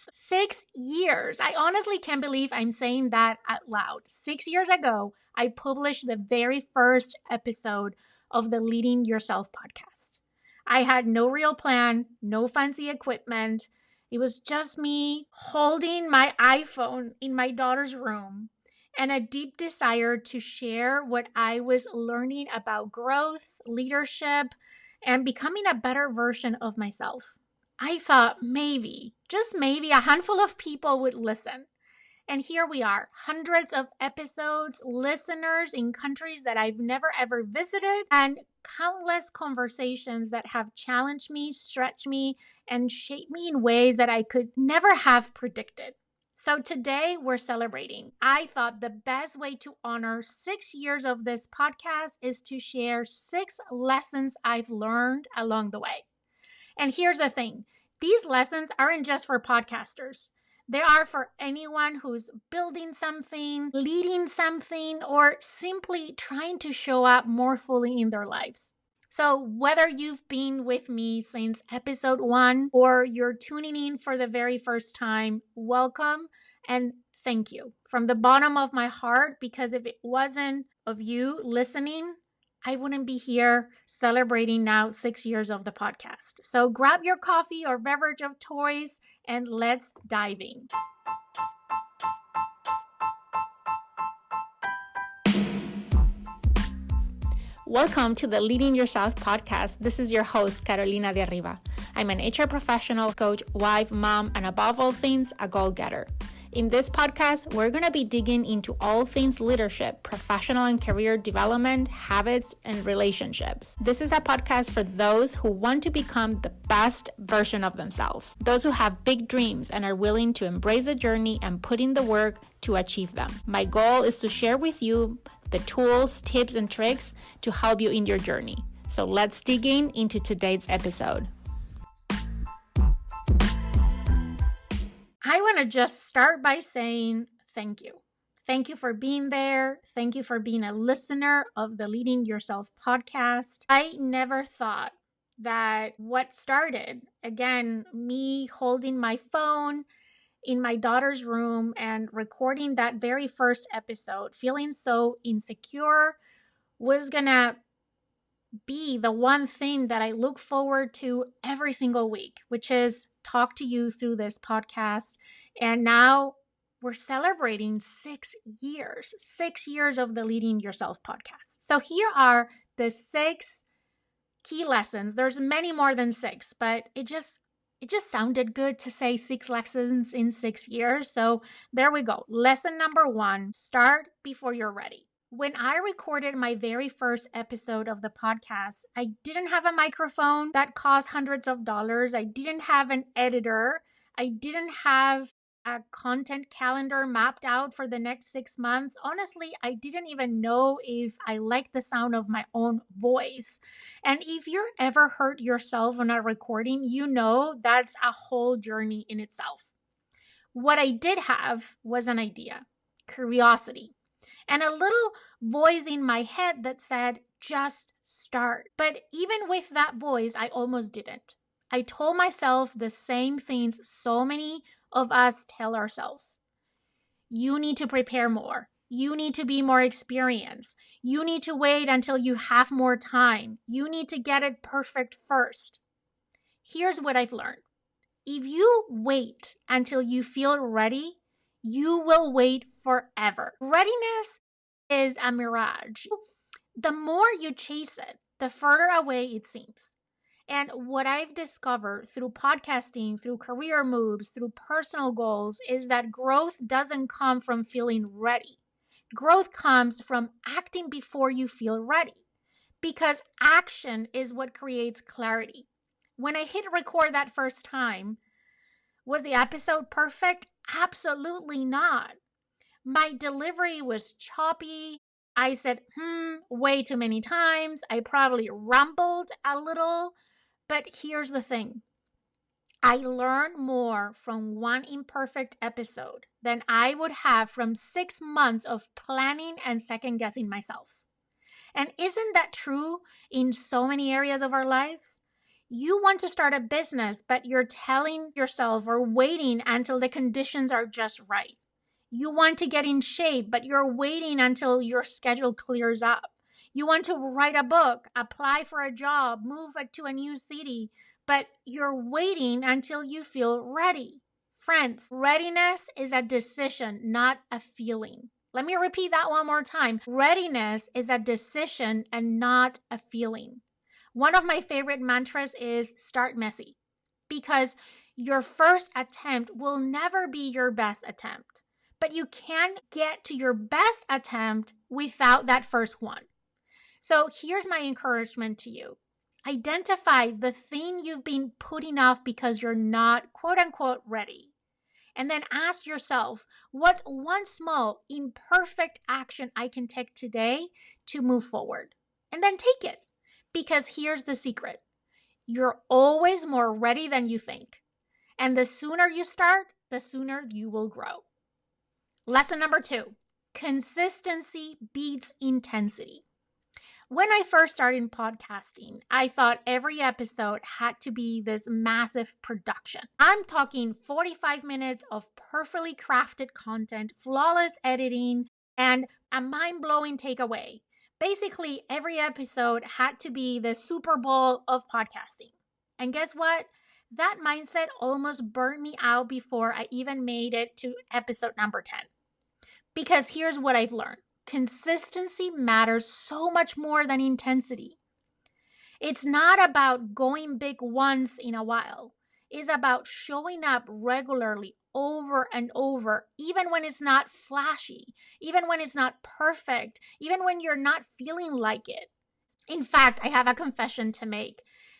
6 years. I honestly can't believe I'm saying that out loud. 6 years ago, I published the very first episode of the Leading Yourself podcast. I had no real plan, no fancy equipment. It was just me holding my iPhone in my daughter's room and a deep desire to share what I was learning about growth, leadership, and becoming a better version of myself. I thought maybe, just maybe, a handful of people would listen. And here we are, hundreds of episodes, listeners in countries that I've never ever visited, and countless conversations that have challenged me, stretched me, and shaped me in ways that I could never have predicted. So today we're celebrating. I thought the best way to honor 6 years of this podcast is to share 6 lessons I've learned along the way. And here's the thing. These lessons aren't just for podcasters. They are for anyone who's building something, leading something, or simply trying to show up more fully in their lives. So whether you've been with me since episode 1 or you're tuning in for the very first time, welcome and thank you from the bottom of my heart, because if it wasn't of you listening, I wouldn't be here celebrating now 6 years of the podcast. So grab your coffee or beverage of choice and let's dive in. Welcome to the Leading Yourself podcast. This is your host, Carolina de Arriba. I'm an HR professional, coach, wife, mom, and above all things, a goal-getter. In this podcast, we're going to be digging into all things leadership, professional and career development, habits, and relationships. This is a podcast for those who want to become the best version of themselves, those who have big dreams and are willing to embrace the journey and put in the work to achieve them. My goal is to share with you the tools, tips, and tricks to help you in your journey. So let's dig into today's episode. I want to just start by saying thank you. Thank you for being there. Thank you for being a listener of the Leading Yourself podcast. I never thought that what started, again, me holding my phone in my daughter's room and recording that very first episode, feeling so insecure, was gonna be the one thing that I look forward to every single week, which is talk to you through this podcast. And now we're celebrating 6 years of the Leading Yourself podcast. So here are the 6 key lessons. There's many more than 6, but it just sounded good to say 6 lessons in 6 years. So there we go. Lesson number 1, start before you're ready. When I recorded my very first episode of the podcast, I didn't have a microphone that cost hundreds of dollars. I didn't have an editor. I didn't have a content calendar mapped out for the next 6 months. Honestly, I didn't even know if I liked the sound of my own voice. And if you're ever heard yourself on a recording, you know that's a whole journey in itself. What I did have was an idea, curiosity, and a little voice in my head that said, just start. But even with that voice, I almost didn't. I told myself the same things so many of us tell ourselves. You need to prepare more. You need to be more experienced. You need to wait until you have more time. You need to get it perfect first. Here's what I've learned. If you wait until you feel ready, you will wait forever. Readiness is a mirage. The more you chase it, the further away it seems. And what I've discovered through podcasting, through career moves, through personal goals is that growth doesn't come from feeling ready. Growth comes from acting before you feel ready, because action is what creates clarity. When I hit record that first time, was the episode perfect? Absolutely not. My delivery was choppy. I said, way too many times. I probably rumbled a little. But here's the thing. I learned more from one imperfect episode than I would have from 6 months of planning and second-guessing myself. And isn't that true in so many areas of our lives? You want to start a business, but you're telling yourself or waiting until the conditions are just right. You want to get in shape, but you're waiting until your schedule clears up. You want to write a book, apply for a job, move to a new city, but you're waiting until you feel ready. Friends, readiness is a decision, not a feeling. Let me repeat that one more time. Readiness is a decision and not a feeling. One of my favorite mantras is start messy, because your first attempt will never be your best attempt, but you can get to your best attempt without that first one. So here's my encouragement to you. Identify the thing you've been putting off because you're not quote unquote ready. And then ask yourself, what's one small, imperfect action I can take today to move forward? And then take it. Because here's the secret. You're always more ready than you think. And the sooner you start, the sooner you will grow. Lesson number 2, consistency beats intensity. When I first started podcasting, I thought every episode had to be this massive production. I'm talking 45 minutes of perfectly crafted content, flawless editing, and a mind-blowing takeaway. Basically, every episode had to be the Super Bowl of podcasting. And guess what? That mindset almost burned me out before I even made it to episode number 10. Because here's what I've learned. Consistency matters so much more than intensity. It's not about going big once in a while. It's about showing up regularly over and over, even when it's not flashy, even when it's not perfect, even when you're not feeling like it. In fact, I have a confession to make.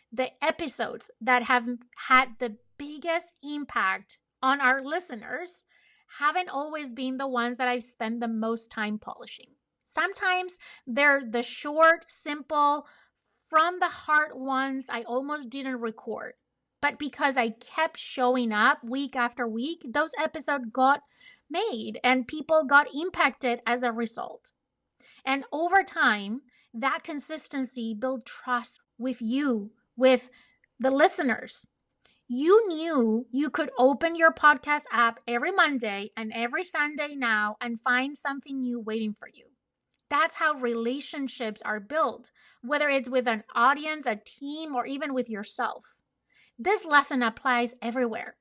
The episodes that have had the biggest impact on our listeners haven't always been the ones that I've spent the most time polishing. Sometimes they're the short, simple, from the heart ones I almost didn't record. But because I kept showing up week after week, those episodes got made and people got impacted as a result. And over time, that consistency built trust with you, with the listeners. You knew you could open your podcast app every Monday and every Sunday now and find something new waiting for you. That's how relationships are built, whether it's with an audience, a team, or even with yourself. This lesson applies everywhere.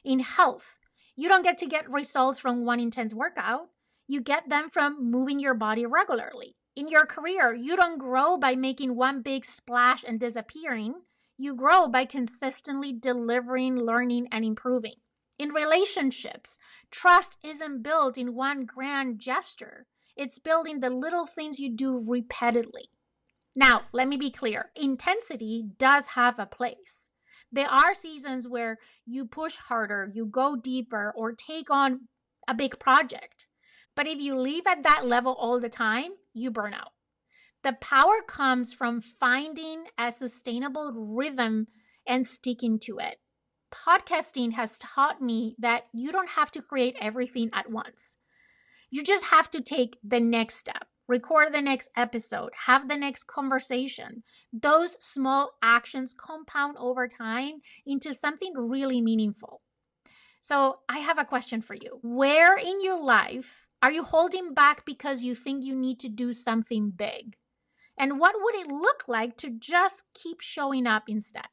In health, you don't get to get results from one intense workout. You get them from moving your body regularly. In your career, you don't grow by making one big splash and disappearing. You grow by consistently delivering, learning, and improving. In relationships, trust isn't built in one grand gesture. It's built in the little things you do repeatedly. Now, let me be clear. Intensity does have a place. There are seasons where you push harder, you go deeper, or take on a big project. But if you live at that level all the time, you burn out. The power comes from finding a sustainable rhythm and sticking to it. Podcasting has taught me that you don't have to create everything at once. You just have to take the next step, record the next episode, have the next conversation. Those small actions compound over time into something really meaningful. So I have a question for you. Where in your life are you holding back because you think you need to do something big? And what would it look like to just keep showing up instead?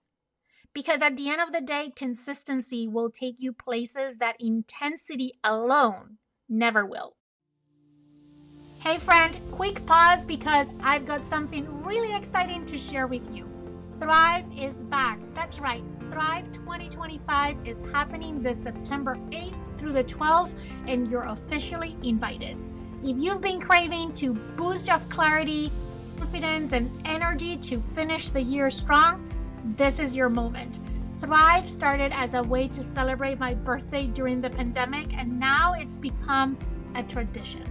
Because at the end of the day, consistency will take you places that intensity alone never will. Hey friend, quick pause because I've got something really exciting to share with you. Thrive is back. That's right. Thrive 2025 is happening this September 8th through the 12th, and you're officially invited. If you've been craving to boost your clarity, confidence, and energy to finish the year strong, this is your moment. Thrive started as a way to celebrate my birthday during the pandemic, and now it's become a tradition.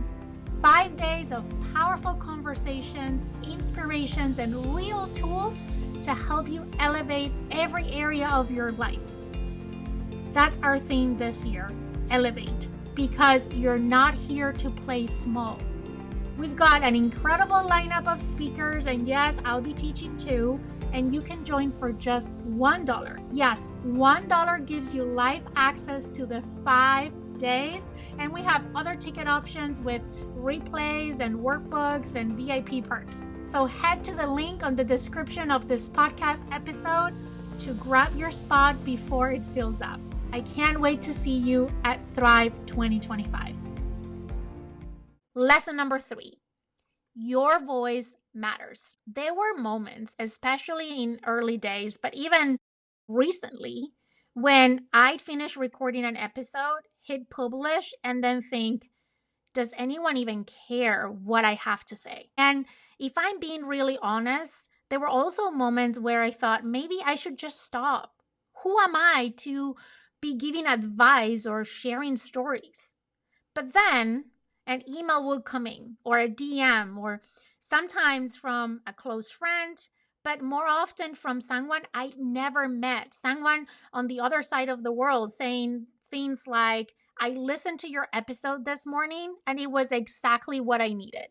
5 days of powerful conversations, inspirations, and real tools to help you elevate every area of your life. That's our theme this year, elevate, because you're not here to play small. We've got an incredible lineup of speakers, and yes, I'll be teaching too. And you can join for just $1. Yes, $1 gives you live access to the 5 days. And we have other ticket options with replays and workbooks and VIP perks. So head to the link on the description of this podcast episode to grab your spot before it fills up. I can't wait to see you at Thrive 2025. Lesson number 3. Your voice matters. There were moments, especially in early days, but even recently, when I'd finish recording an episode, hit publish, and then think, does anyone even care what I have to say? And if I'm being really honest, there were also moments where I thought maybe I should just stop. Who am I to be giving advice or sharing stories? But then an email would come in, or a DM, or sometimes from a close friend, but more often from someone I never met, someone on the other side of the world, saying things like, I listened to your episode this morning and it was exactly what I needed.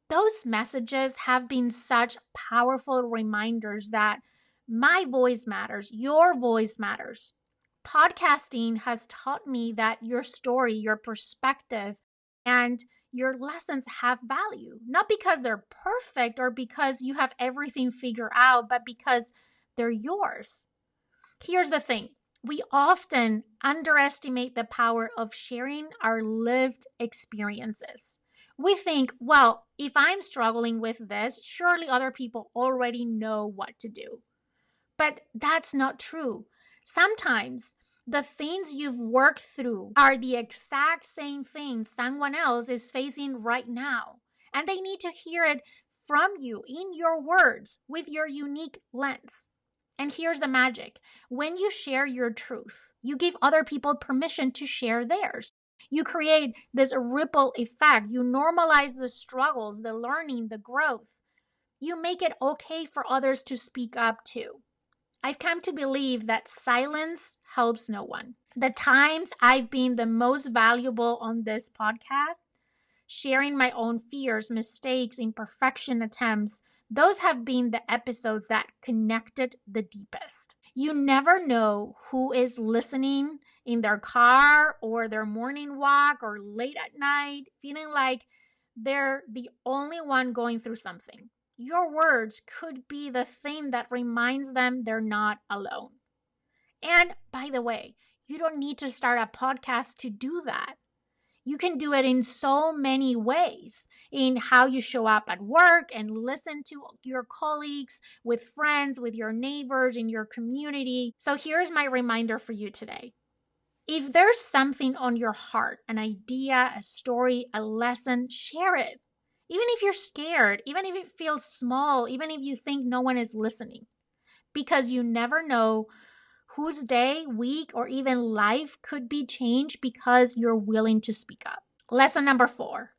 Those messages have been such powerful reminders that my voice matters, your voice matters. Podcasting has taught me that your story, your perspective, and your lessons have value, not because they're perfect or because you have everything figured out, but because they're yours. Here's the thing. We often underestimate the power of sharing our lived experiences. We think, well, if I'm struggling with this, surely other people already know what to do. But that's not true. Sometimes the things you've worked through are the exact same things someone else is facing right now. And they need to hear it from you in your words with your unique lens. And here's the magic. When you share your truth, you give other people permission to share theirs. You create this ripple effect. You normalize the struggles, the learning, the growth. You make it okay for others to speak up too. I've come to believe that silence helps no one. The times I've been the most valuable on this podcast, sharing my own fears, mistakes, imperfection attempts, those have been the episodes that connected the deepest. You never know who is listening in their car or their morning walk or late at night, feeling like they're the only one going through something. Your words could be the thing that reminds them they're not alone. And by the way, you don't need to start a podcast to do that. You can do it in so many ways, in how you show up at work and listen to your colleagues, with friends, with your neighbors, in your community. So here's my reminder for you today. If there's something on your heart, an idea, a story, a lesson, share it. Even if you're scared, even if it feels small, even if you think no one is listening. Because you never know whose day, week, or even life could be changed because you're willing to speak up. Lesson number 4.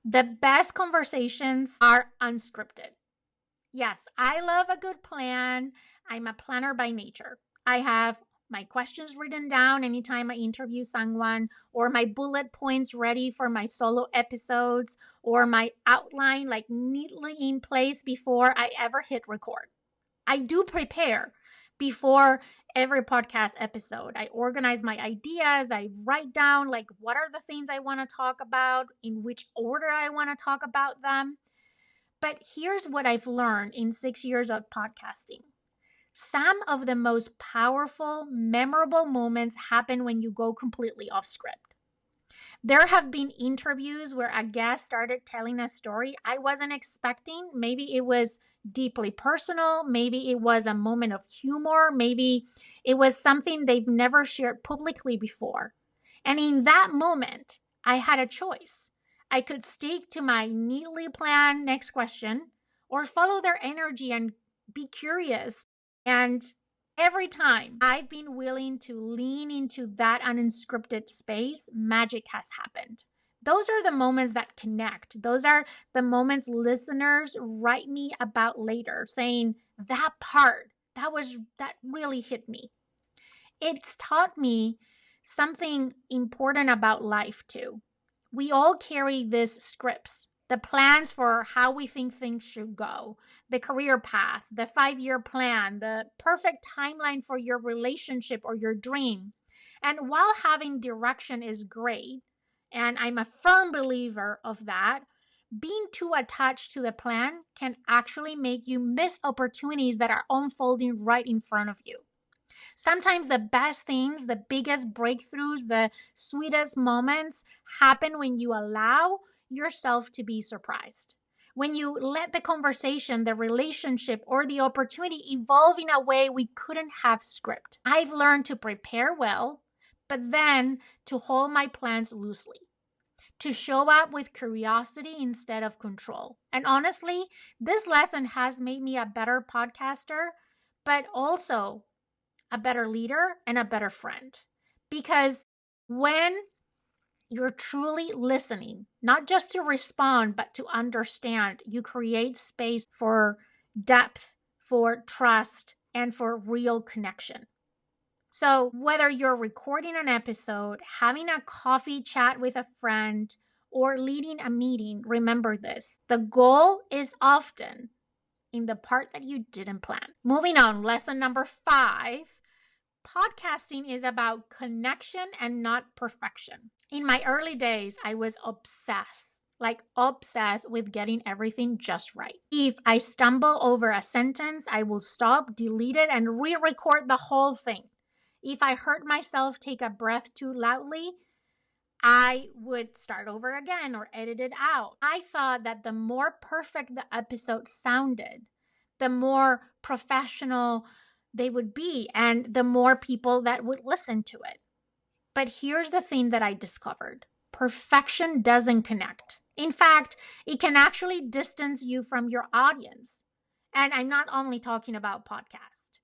The best conversations are unscripted. Yes, I love a good plan. I'm a planner by nature. I have my questions written down anytime I interview someone, or my bullet points ready for my solo episodes, or my outline like neatly in place before I ever hit record. I do prepare before every podcast episode. I organize my ideas. I write down like what are the things I want to talk about, in which order I want to talk about them. But here's what I've learned in 6 years of podcasting. Some of the most powerful, memorable moments happen when you go completely off script. There have been interviews where a guest started telling a story I wasn't expecting. Maybe it was deeply personal. Maybe it was a moment of humor. Maybe it was something they've never shared publicly before. And in that moment, I had a choice. I could stick to my neatly planned next question or follow their energy and be curious. And every time I've been willing to lean into that unscripted space, magic has happened. Those are the moments that connect. Those are the moments listeners write me about later, saying that part, that really hit me. It's taught me something important about life too. We all carry these scripts, the plans for how we think things should go, the career path, the 5-year plan, the perfect timeline for your relationship or your dream. And while having direction is great, and I'm a firm believer of that, being too attached to the plan can actually make you miss opportunities that are unfolding right in front of you. Sometimes the best things, the biggest breakthroughs, the sweetest moments happen when you allow yourself to be surprised. When you let the conversation, the relationship, or the opportunity evolve in a way we couldn't have scripted. I've learned to prepare well, but then to hold my plans loosely, to show up with curiosity instead of control. And honestly, this lesson has made me a better podcaster, but also a better leader and a better friend. Because when you're truly listening, not just to respond, but to understand, you create space for depth, for trust, and for real connection. So whether you're recording an episode, having a coffee chat with a friend, or leading a meeting, remember this. The goal is often in the part that you didn't plan. Moving on, lesson number 5. Podcasting is about connection and not perfection. In my early days, I was obsessed with getting everything just right. If I stumble over a sentence, I will stop, delete it, and re-record the whole thing. If I heard myself take a breath too loudly, I would start over again or edit it out. I thought that the more perfect the episode sounded, the more professional they would be, and the more people that would listen to it. But here's the thing that I discovered. Perfection doesn't connect. In fact, it can actually distance you from your audience. And I'm not only talking about podcasts.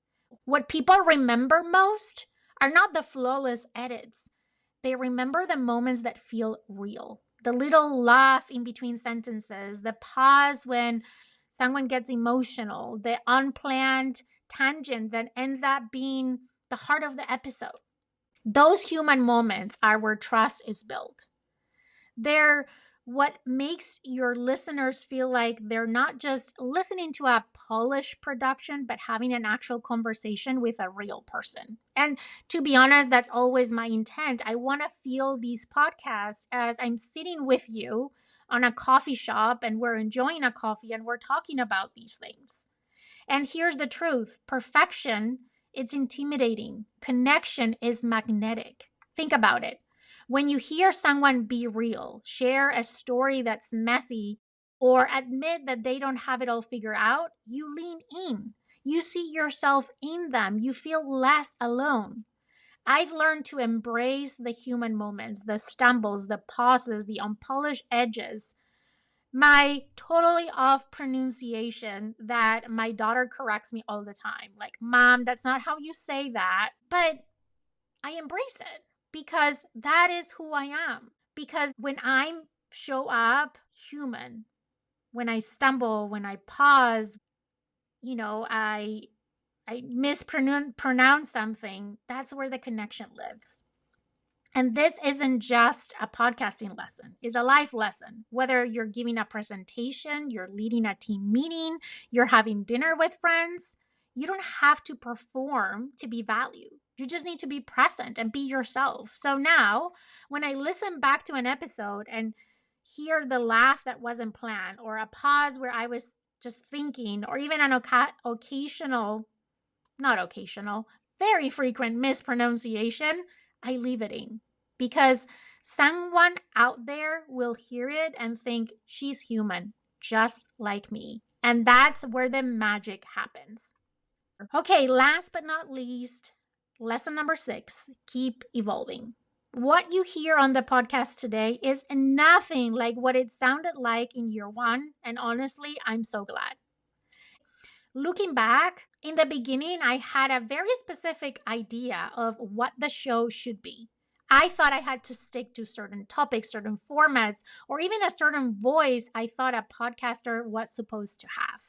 What people remember most are not the flawless edits. They remember the moments that feel real. The little laugh in between sentences, the pause when someone gets emotional, the unplanned tangent that ends up being the heart of the episode. Those human moments are where trust is built. They're what makes your listeners feel like they're not just listening to a polished production, but having an actual conversation with a real person. And to be honest, that's always my intent. I want to feel these podcasts as I'm sitting with you on a coffee shop and we're enjoying a coffee and we're talking about these things. And here's the truth. Perfection, it's intimidating. Connection is magnetic. Think about it. When you hear someone be real, share a story that's messy, or admit that they don't have it all figured out, you lean in. You see yourself in them. You feel less alone. I've learned to embrace the human moments, the stumbles, the pauses, the unpolished edges, my totally off pronunciation that my daughter corrects me all the time. Like, Mom, that's not how you say that. But I embrace it because that is who I am. Because when I show up human, when I stumble, when I pause, I mispronounce something, that's where the connection lives. And this isn't just a podcasting lesson, it's a life lesson. Whether you're giving a presentation, you're leading a team meeting, you're having dinner with friends, you don't have to perform to be valued. You just need to be present and be yourself. So now, when I listen back to an episode and hear the laugh that wasn't planned, or a pause where I was just thinking, or even an very frequent mispronunciation, I leave it in because someone out there will hear it and think she's human, just like me. And that's where the magic happens. Okay, last but not least, lesson number 6, keep evolving. What you hear on the podcast today is nothing like what it sounded like in year 1. And honestly, I'm so glad. Looking back, in the beginning, I had a very specific idea of what the show should be. I thought I had to stick to certain topics, certain formats, or even a certain voice I thought a podcaster was supposed to have.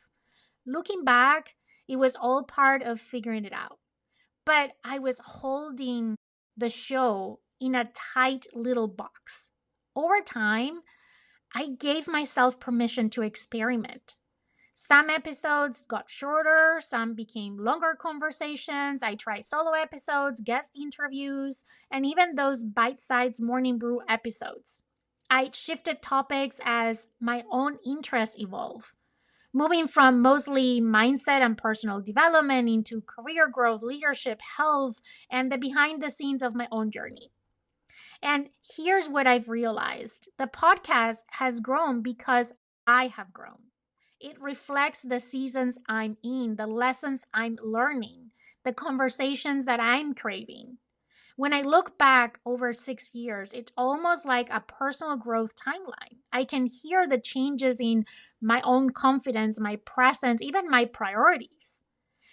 Looking back, it was all part of figuring it out. But I was holding the show in a tight little box. Over time, I gave myself permission to experiment. Some episodes got shorter, some became longer conversations. I tried solo episodes, guest interviews, and even those bite-sized morning brew episodes. I shifted topics as my own interests evolved, moving from mostly mindset and personal development into career growth, leadership, health, and the behind the scenes of my own journey. And here's what I've realized. The podcast has grown because I have grown. It reflects the seasons I'm in, the lessons I'm learning, the conversations that I'm craving. When I look back over 6 years, it's almost like a personal growth timeline. I can hear the changes in my own confidence, my presence, even my priorities.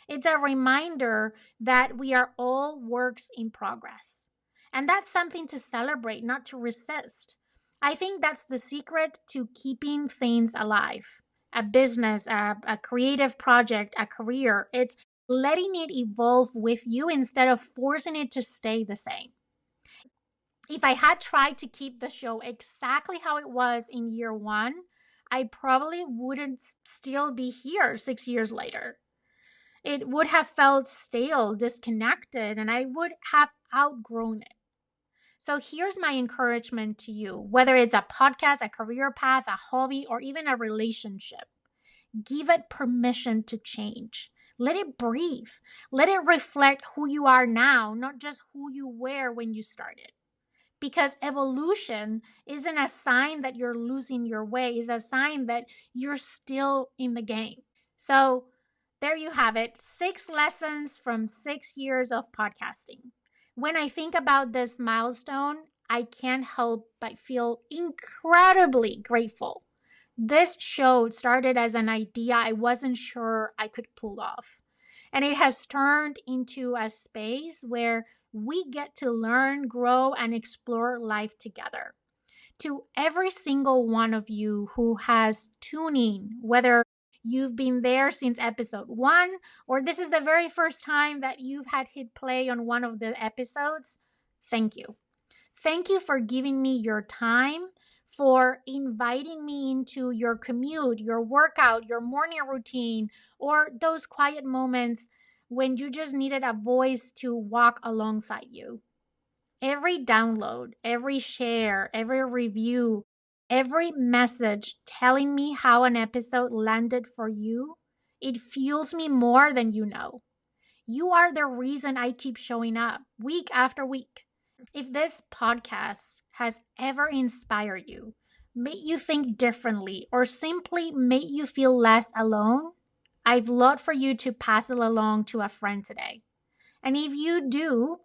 It's a reminder that we are all works in progress. And that's something to celebrate, not to resist. I think that's the secret to keeping things alive. A business, a creative project, a career. It's letting it evolve with you instead of forcing it to stay the same. If I had tried to keep the show exactly how it was in year one, I probably wouldn't still be here 6 years later. It would have felt stale, disconnected, and I would have outgrown it. So here's my encouragement to you, whether it's a podcast, a career path, a hobby, or even a relationship. Give it permission to change. Let it breathe. Let it reflect who you are now, not just who you were when you started. Because evolution isn't a sign that you're losing your way. It's a sign that you're still in the game. So there you have it. 6 lessons from 6 years of podcasting. When I think about this milestone, I can't help but feel incredibly grateful. This show started as an idea I wasn't sure I could pull off. And it has turned into a space where we get to learn, grow, and explore life together. To every single one of you who has tuned in, whether you've been there since episode 1, or this is the very first time that you've had hit play on one of the episodes, thank you. Thank you for giving me your time, for inviting me into your commute, your workout, your morning routine, or those quiet moments when you just needed a voice to walk alongside you. Every download, every share, every review, every message telling me how an episode landed for you, it fuels me more than you know. You are the reason I keep showing up week after week. If this podcast has ever inspired you, made you think differently, or simply made you feel less alone, I'd love for you to pass it along to a friend today. And if you do,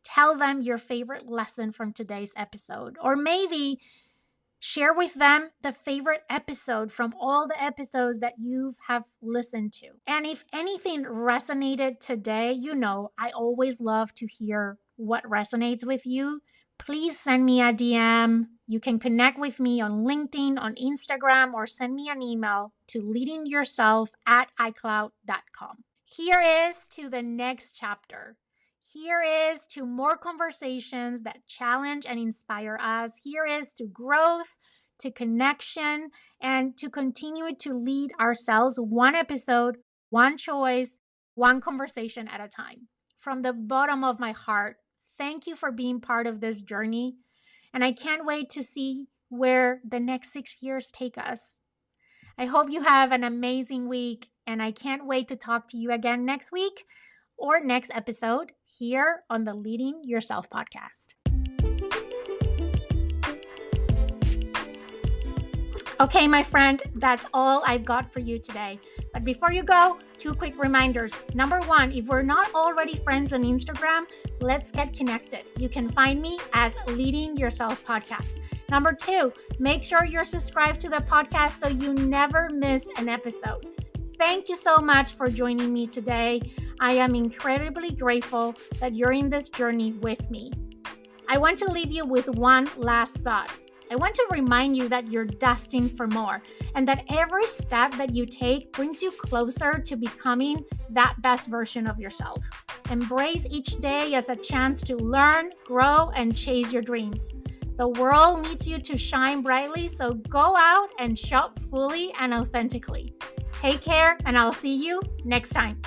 tell them your favorite lesson from today's episode, or maybe share with them the favorite episode from all the episodes that you have listened to. And if anything resonated today, you know I always love to hear what resonates with you. Please send me a DM. You can connect with me on LinkedIn, on Instagram, or send me an email to leadingyourself@icloud.com. Here is to the next chapter. Here is to more conversations that challenge and inspire us. Here is to growth, to connection, and to continue to lead ourselves one episode, one choice, one conversation at a time. From the bottom of my heart, thank you for being part of this journey. And I can't wait to see where the next 6 years take us. I hope you have an amazing week, and I can't wait to talk to you again next week or next episode here on the Leading Yourself podcast. Okay, my friend, that's all I've got for you today. But before you go, 2 quick reminders. Number 1, if we're not already friends on Instagram, let's get connected. You can find me as Leading Yourself Podcast. Number 2, make sure you're subscribed to the podcast so you never miss an episode. Thank you so much for joining me today. I am incredibly grateful that you're in this journey with me. I want to leave you with one last thought. I want to remind you that you're destined for more, and that every step that you take brings you closer to becoming that best version of yourself. Embrace each day as a chance to learn, grow, and chase your dreams. The world needs you to shine brightly, so go out and shop fully and authentically. Take care, and I'll see you next time.